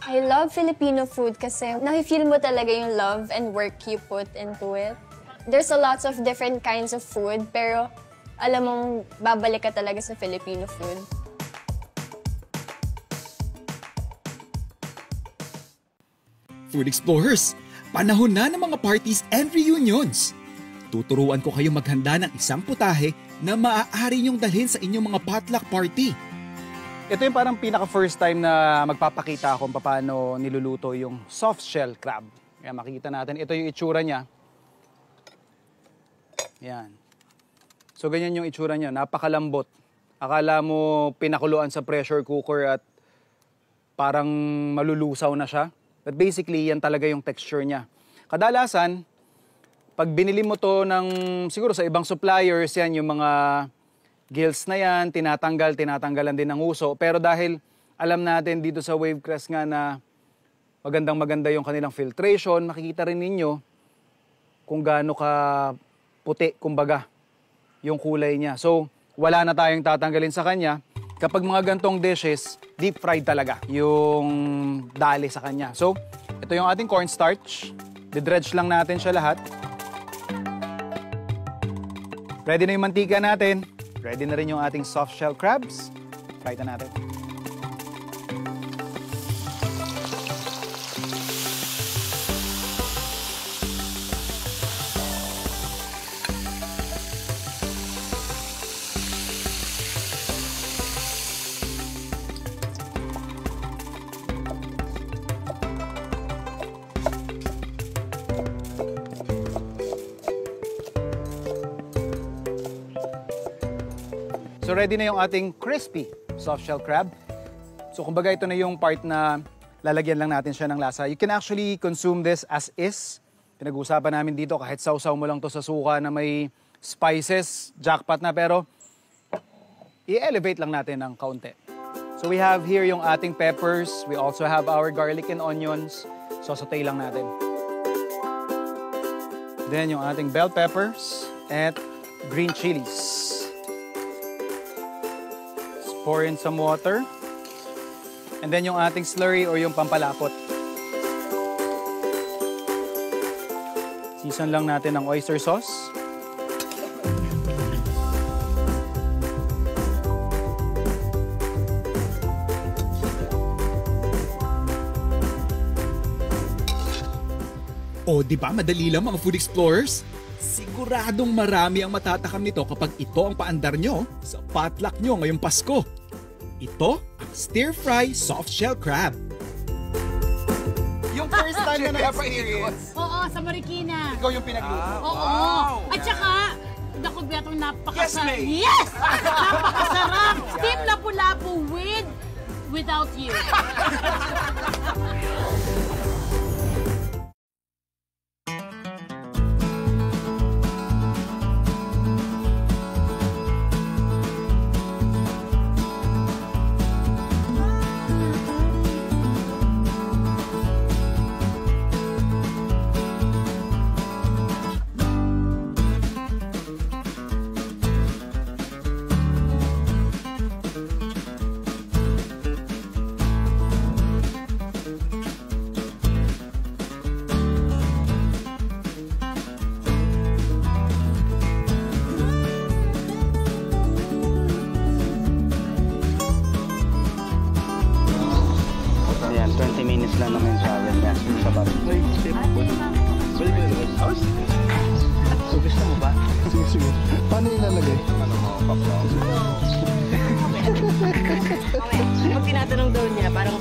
I love Filipino food kasi nafe-feel mo talaga yung love and work you put into it. There's a lots of different kinds of food, pero alam mong babalik ka talaga sa Filipino food. Food Explorers, panahon na ng mga parties and reunions. Tuturuan ko kayo maghanda ng isang putahe na maaari niyong dalhin sa inyong mga potluck party. Ito yung parang pinaka-first time na magpapakita kung paano niluluto yung soft shell crab. Kaya makikita natin, ito yung itsura niya. Yan. So ganyan yung itsura niya, napakalambot. Akala mo pinakuluan sa pressure cooker at parang malulusaw na siya. But basically, yan talaga yung texture niya. Kadalasan, pag binili mo to ng, siguro sa ibang suppliers, yan yung mga gills na yan, tinatanggalan din ng uso. Pero dahil alam natin dito sa Wavecrest nga na maganda yung kanilang filtration, makikita rin ninyo kung gaano ka puti, kumbaga, yung kulay niya. So, wala na tayong tatanggalin sa kanya. Kapag mga gantong dishes, deep fried talaga yung dali sa kanya. So, ito yung ating cornstarch. Didredge lang natin siya lahat. Ready na yung mantika natin. Ready na rin yung ating soft shell crabs. Fry na natin. So ready na yung ating crispy soft shell crab. So kumbaga ito na yung part na lalagyan lang natin siya ng lasa. You can actually consume this as is. Pinag-uusapan namin dito kahit sausaw mo lang to sa suka na may spices, jackpot na, pero i-elevate lang natin ng kaunti. So we have here yung ating peppers. We also have our garlic and onions. So saute lang natin. Then yung ating bell peppers and green chilies. Pour in some water. And then yung ating slurry or yung pampalapot. Season lang natin ng oyster sauce. O, di ba madali lang mga food explorers? Siguradong marami ang matatakam nito kapag ito ang paandar nyo sa potluck nyo ngayong Pasko. Ito ang stir-fry soft shell crab. Yung first time na na-experience. Oo, sa Marikina. Ikaw yung pinagluto. Oo. Wow. At saka, nakubyatong napakasarap. Yes! Napakasarap! Steam lapu-lapu without you. lang naman yung travel niya sa bus. So, gusto mo ba? Sige, sige. Paano ilalagay? Pag tinatanong daw niya, parang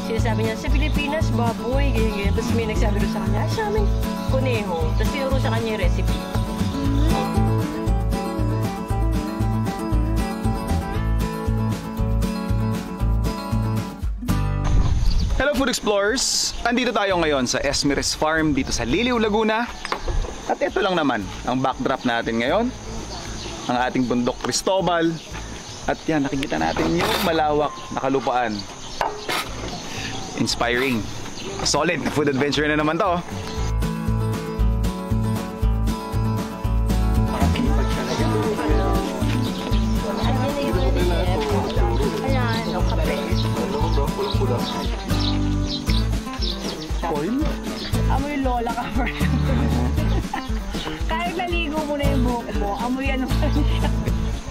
sinasabi niya, sa Pilipinas, baboy, ganyan. Tapos may nagsabi doon sa kanya, sa amin, kuneho. Tapos tinuro sa kanya yung recipe. Hello Food Explorers! Andito tayo ngayon sa Esmeralda Farm dito sa Liliw, Laguna. At ito lang naman ang backdrop natin ngayon. Ang ating bundok Cristobal. At yan, nakikita natin yung malawak na kalupaan. Inspiring. Solid food adventure na naman to. Oil? Amoy lola ka, friend. Kahit naligo mo na yung buhok mo, amoy ano pa siya.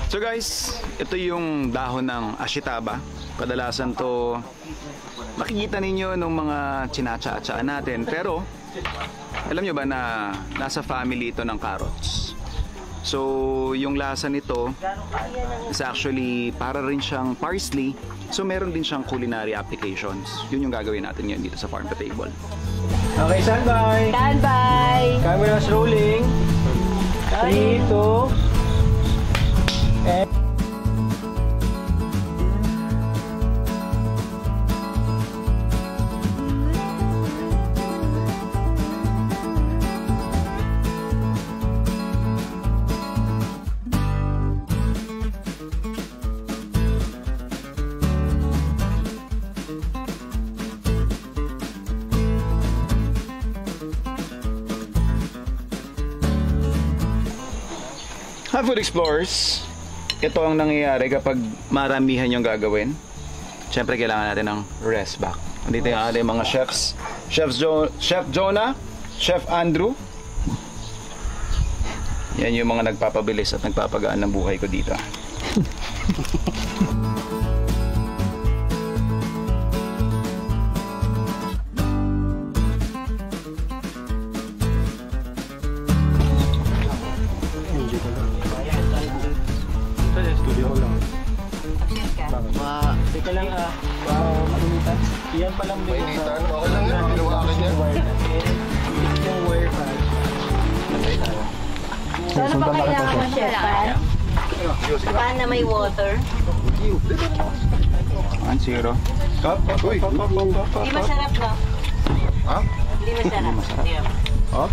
So guys, ito yung dahon ng ashitaba. Kadalasan to makikita ninyo nung mga chinatsa-atsaan natin. Pero alam nyo ba na nasa family ito ng carrots? So yung lasa nito is actually para rin siyang parsley. So meron din siyang culinary applications. Yun yung gagawin natin ngayon dito sa Farm to Table. Okay, standby. Standby! Cameras rolling. 3, 2, Hi Food Explorers! Ito ang nangyayari kapag maramihan yung gagawin. Siyempre kailangan natin ng rest back. Andito yung ating mga chefs. Chef Jonah, Chef Andrew. Yan yung mga nagpapabilis at nagpapagaan ng buhay ko dito. Teka lang malimitan. Yan palang Mainitan? Okay lang yan. Ginawa akin yan. yung wire pad. Ano ba kailangan mo, chef? Pan na may water. 1-0. Uy! Hindi masarap, no? Ha? Hindi masarap. Ha?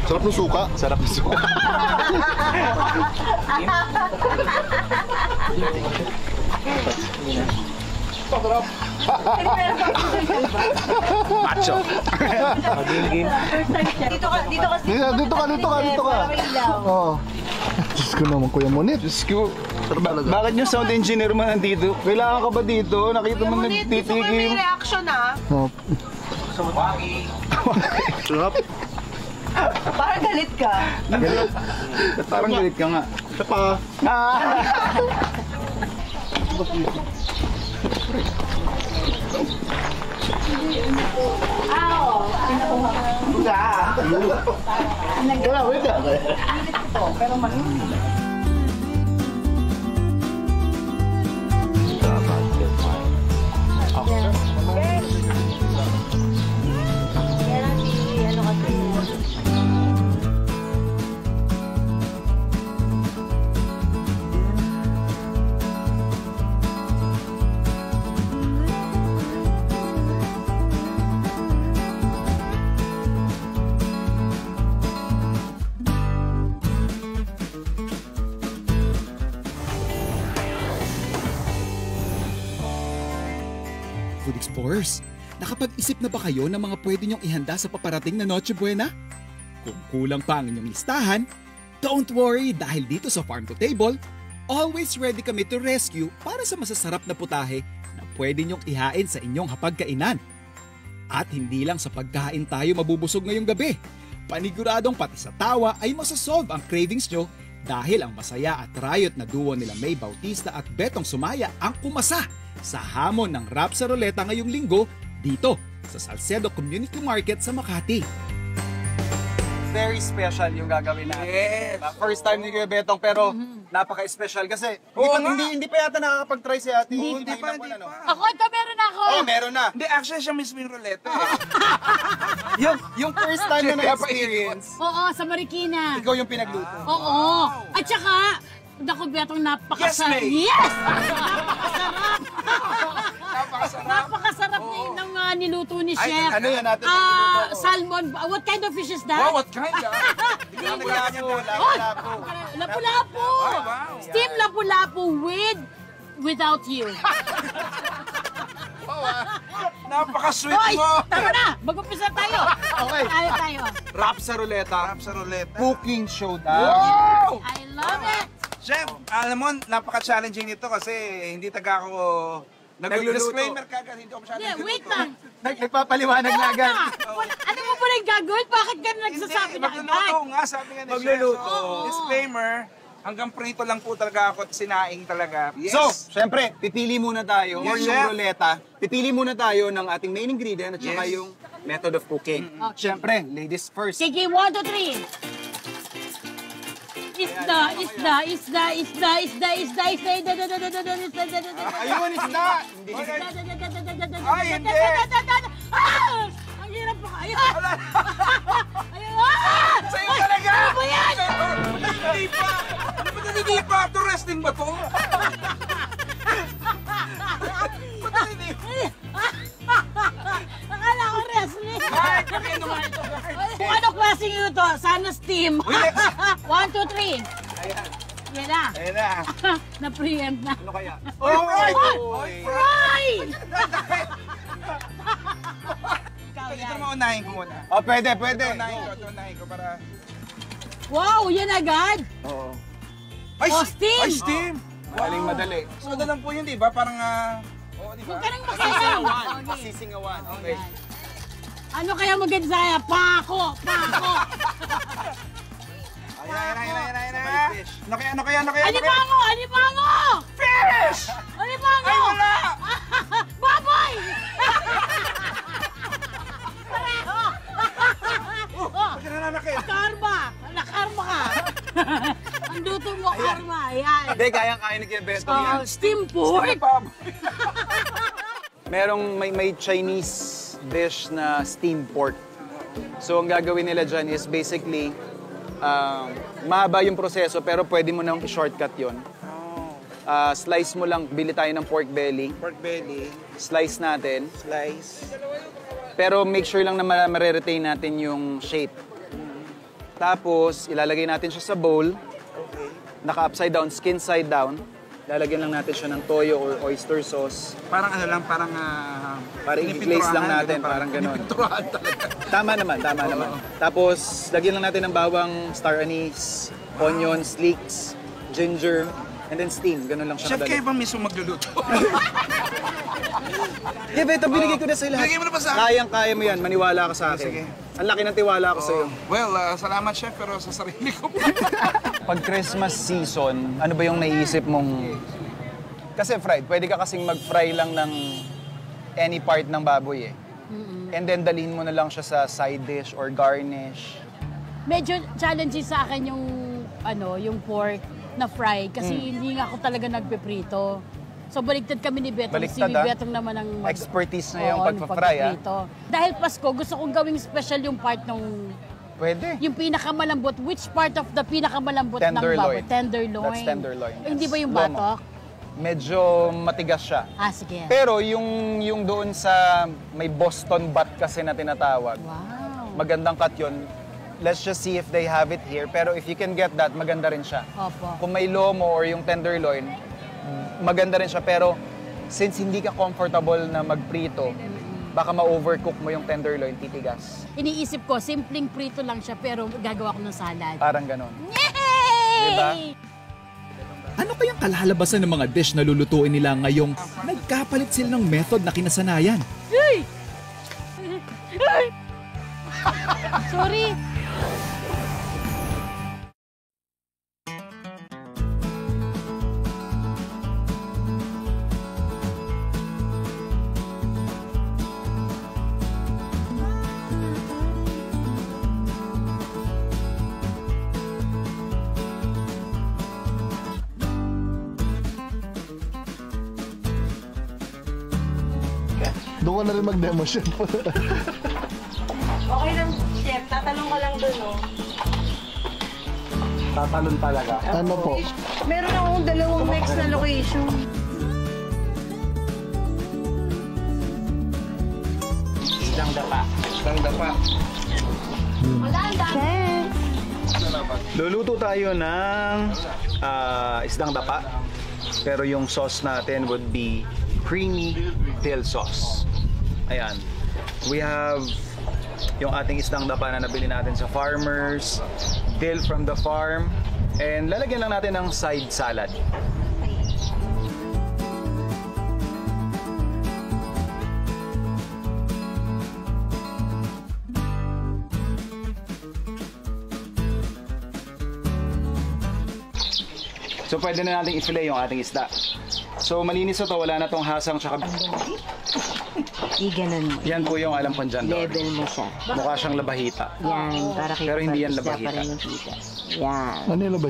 Sarap ng suka. Sarap ng suka. Macho. Dito ka. Dito ka. Oo. Diyos ko naman, Kuya Monit. Diyos ko. Bakit yung sound engineer mo nandito? Kailangan ka ba dito? Nakita mo nagtitigil. reaction, ah. Oh. Sarap. Parang galit ka. Parang galit ka nga. Isa pa. Wala, wait lang. Food Explorers, nakapag-isip na ba kayo ng mga pwede niyong ihanda sa paparating na Noche Buena? Kung kulang pa ang inyong listahan, don't worry dahil dito sa Farm to Table, always ready kami to rescue para sa masasarap na putahe na pwede niyong ihain sa inyong hapagkainan. At hindi lang sa pagkain tayo mabubusog ngayong gabi. Paniguradong pati sa tawa ay masasolve ang cravings nyo dahil ang masaya at riot na duo nila May Bautista at Betong Sumaya ang kumasa sa hamon ng Rap sa Ruleta ngayong linggo dito sa Salcedo Community Market sa Makati. Very special yung gagawin natin. Yes. First time ni Kuya Betong pero napaka-special kasi hindi pa yata nakakapag-try si ate. Hindi pa. Ako, ito meron ako. Oh, meron na. Hindi, actually siya mismo yung ruleta. yung first time na na-experience, Oo, sa Marikina. ikaw yung pinagluto. Oo. At saka, naku, Betong, napakasarap. Yes, Yes! Napakasarap. Napakasarap ng niluto ni Ay, Chef. ano yan natin niluto? Salmon. What kind of fish is that? Wow, what kind of? Lapu-lapu. Ay, wow. Steam lapu-lapu without you. Napaka-sweet Hoy, mo. tama na. Mag-umpisa tayo. Okay. Tayo. Rap sa Ruleta. Rap sa ruleta. Cooking showdown. Wow! I love it. Chef, alam mo, napaka-challenging nito kasi hindi taga ako Nag-disclaimer kagad, hindi ako masyadong Hindi, wait nagluluto. lang. Nagpapaliwanag na agad. Ano mo ba nang gagawin? Bakit ka nagsasabi na agad? Magluluto nga, sabi nga ni Chef. Magluluto. So, disclaimer, hanggang prito lang po talaga ako at sinaing talaga. Yes. So, syempre, pipili muna tayo, or Yes, yung chef. ruleta, pipili muna tayo ng ating main ingredient at saka Yes. yung method of cooking. Syempre, ladies first. Sige, 1, 2, 3. Isda. Ayun, isda! Hindi. Ay, hindi! Ah! Ang hirap pa kayo. Ayun, Sa'yo talaga! Ano ba yan? Hindi pa! Ba't hindi pa? Ito wrestling ba to? Ba't hindi? Akala ko wrestling. Kahit kaya naman ito. Kung ano klaseng ito, sana steam. 1, 2, 3. Yan na. Ayan na. Na-preempt na. Ano kaya? Oh, right! Fry! Ito naman unahin ko muna. Oh, pwede. Unahin ko para... Wow, yan agad. Oo. Ay, Oh, steam! Ay, steam! Maling madali. So, lang po yun, di ba? Parang, oo, di ba? Huwag ka nang makialam. Okay. Pasisingawan. Okay. Ano kaya maganda sa'yo? Pako! Ayan. Ano kaya? Alimango! Fish! Alimango! Ay, wala! Baboy! Pareho! Bakit nananakit? Karma! Nakarma ka! Ang luto mo, karma. Ayan. Hindi, kayang-kaya ni Kuya Beto yan. Steam pork. Merong may Chinese dish na steamed pork. So, ang gagawin nila dyan is basically, mahaba yung proseso pero pwede mo nang i-shortcut yun. Slice mo lang, bili tayo ng pork belly. Pork belly, Slice natin. slice. Pero make sure lang na ma-retain natin yung shape. Tapos, ilalagay natin siya sa bowl. Okay. Naka-upside down, skin side down. Lalagyan lang natin siya ng toyo or oyster sauce. Parang ano lang, parang... Para i-glaze lang natin, parang ganon. Pinipinturahan talaga. Tama naman. Tapos, lagyan lang natin ng bawang, star anise, onions, leeks, ginger, and then steam. Ganon lang siya Chef, kayo kadali. ba mismo magluluto? Yeah, Beto, binigay ko na sa lahat. Binigay mo na ba sa akin? Kayang-kaya mo yan, maniwala ka sa akin. Sige. Ang laki ng tiwala ko sa'yo. Well, salamat chef, pero sa sarili ko pa. Pag Christmas season, ano ba yung naiisip mong... Kasi fried, pwede ka kasing mag-fry lang ng any part ng baboy eh. And then dalhin mo na lang siya sa side dish or garnish. Medyo challenging sa akin yung pork na fry kasi hindi nga ako talaga nagpiprito. So baligtad kami ni Betong. Baliktad, Si Betong naman ang Expertise na yung Oo, pagpa-fry, pagpiprito. Dahil Pasko, gusto kong gawing special yung part ng Pwede. yung pinakamalambot. Which part of the pinakamalambot ng baboy? Tenderloin. Tenderloin. That's tenderloin, yes. Hindi ba yung Lomo. batok? Medyo matigas siya. Sige. Pero yung doon sa may Boston butt kasi na tinatawag, Wow. magandang cut yun. Let's just see if they have it here. Pero if you can get that, maganda rin siya. Opo. Kung may lomo or yung tenderloin, maganda rin siya. Pero since hindi ka comfortable na magprito, baka ma-overcook mo yung tenderloin, titigas. Iniisip ko, simpleng prito lang siya pero gagawa ko ng salad. Parang ganon. Yay! Diba? Ano kayang kalalabasan ng mga dish na lulutuin nila ngayong nagkapalit sila ng method na kinasanayan? Ay! Ay! Sorry. Doon ka na rin mag-demo, chef. Okay lang, chef. Tatanong ko lang dun, oh. Tatalon talaga. Ano po? Meron akong dalawang next na location. Isang dapa. Luluto tayo ng isdang dapa. Pero yung sauce natin would be creamy dill sauce. Ayan. We have yung ating isdang dapa na nabili natin sa farmers, dill from the farm, and lalagyan lang natin ng side salad. So pwede na nating i-fillet yung ating isda. So malinis na to, wala na tong hasang tsaka... Ganun. Yan po yung alam kong dyan. Level mo siya. Mukha siyang labahita. Yan, para kita Pero hindi yan isda labahita. pa rin yung kita. Yan. Ano yung labahita?